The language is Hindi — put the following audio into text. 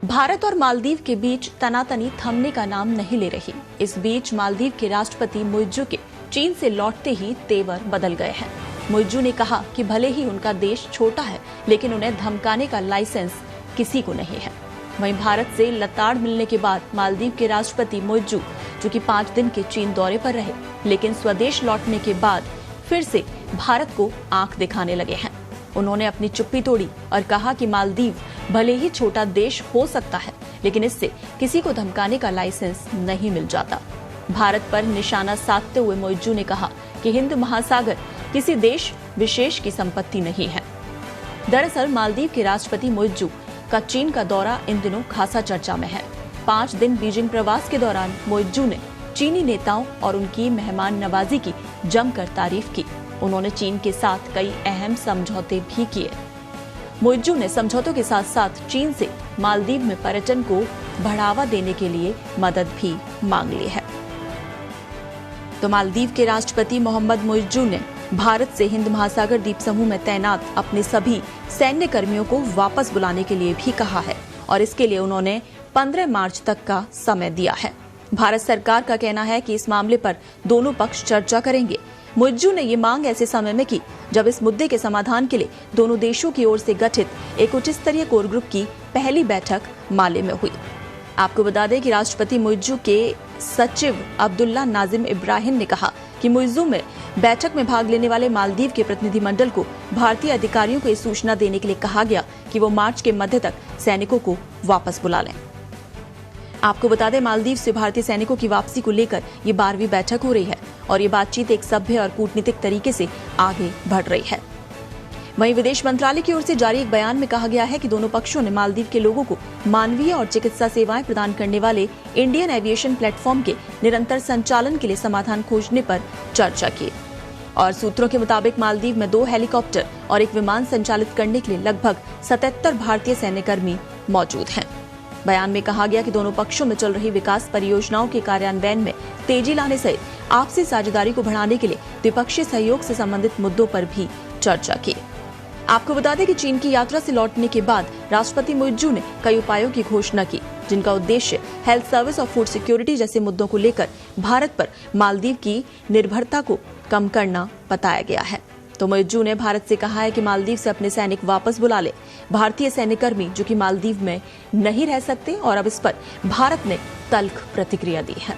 भारत और मालदीव के बीच तनातनी थमने का नाम नहीं ले रही। इस बीच मालदीव के राष्ट्रपति मुइज्जू के चीन से लौटते ही तेवर बदल गए हैं। मुइज्जू ने कहा कि भले ही उनका देश छोटा है, लेकिन उन्हें धमकाने का लाइसेंस किसी को नहीं है। वहीं भारत से लताड़ मिलने के बाद मालदीव के राष्ट्रपति मुइज्जू, जो कि 5 दिन के चीन दौरे पर रहे, लेकिन स्वदेश लौटने के बाद फिर से भारत को आंख दिखाने लगे हैं। उन्होंने अपनी चुप्पी तोड़ी और कहा कि मालदीव भले ही छोटा देश हो सकता है, लेकिन इससे किसी को धमकाने का लाइसेंस नहीं मिल जाता। भारत पर निशाना साधते हुए मुइज्जू ने कहा कि हिंद महासागर किसी देश विशेष की संपत्ति नहीं है। दरअसल मालदीव के राष्ट्रपति मुइज्जू का चीन का दौरा इन दिनों खासा चर्चा में है। 5 दिन बीजिंग प्रवास के दौरान मुइज्जू ने चीनी नेताओं और उनकी मेहमान नवाजी की जमकर तारीफ की। उन्होंने चीन के साथ कई अहम समझौते भी किए। मुइज्जू ने समझौतों के साथ साथ चीन से मालदीव में पर्यटन को बढ़ावा देने के लिए मदद भी मांग ली है। तो मालदीव के राष्ट्रपति मोहम्मद मुइज्जू ने भारत से हिंद महासागर द्वीप समूह में तैनात अपने सभी सैन्य कर्मियों को वापस बुलाने के लिए भी कहा है और इसके लिए उन्होंने 15 मार्च तक का समय दिया है। भारत सरकार का कहना है कि इस मामले पर दोनों पक्ष चर्चा करेंगे। मुइज्जू ने ये मांग ऐसे समय में की जब इस मुद्दे के समाधान के लिए दोनों देशों की ओर से गठित एक उच्च स्तरीय कोर ग्रुप की पहली बैठक माले में हुई। आपको बता दें कि राष्ट्रपति मुइज्जू के सचिव अब्दुल्ला नाजिम इब्राहिम ने कहा कि मुइज्जू में बैठक में भाग लेने वाले मालदीव के प्रतिनिधिमंडल को भारतीय अधिकारियों को ये सूचना देने के लिए कहा गया कि वो मार्च के मध्य तक सैनिकों को वापस बुला लें। आपको बता दें, मालदीव से भारतीय सैनिकों की वापसी को लेकर ये 12वीं बैठक हो रही है और ये बातचीत एक सभ्य और कूटनीतिक तरीके से आगे बढ़ रही है। वहीं विदेश मंत्रालय की ओर से जारी एक बयान में कहा गया है कि दोनों पक्षों ने मालदीव के लोगों को मानवीय और चिकित्सा सेवाएं प्रदान करने वाले इंडियन एविएशन प्लेटफॉर्म के निरंतर संचालन के लिए समाधान खोजने पर चर्चा की और सूत्रों के मुताबिक मालदीव में 2 हेलीकॉप्टर और एक विमान संचालित करने के लिए लगभग 77 भारतीय सैन्यकर्मी मौजूद हैं। बयान में कहा गया कि दोनों पक्षों में चल रही विकास परियोजनाओं के कार्यान्वयन में तेजी लाने सहित आपसी साझेदारी को बढ़ाने के लिए द्विपक्षीय सहयोग से संबंधित मुद्दों पर भी चर्चा की। आपको बता दें कि चीन की यात्रा से लौटने के बाद राष्ट्रपति मुइज्जू ने कई उपायों की घोषणा की, जिनका उद्देश्य हेल्थ सर्विस और फूड सिक्योरिटी जैसे मुद्दों को लेकर भारत पर मालदीव की निर्भरता को कम करना बताया गया है। तो मुइज्जू ने भारत से कहा है कि मालदीव से अपने सैनिक वापस बुला ले। भारतीय सैन्यकर्मी जो कि मालदीव में नहीं रह सकते और अब इस पर भारत ने तल्ख प्रतिक्रिया दी है।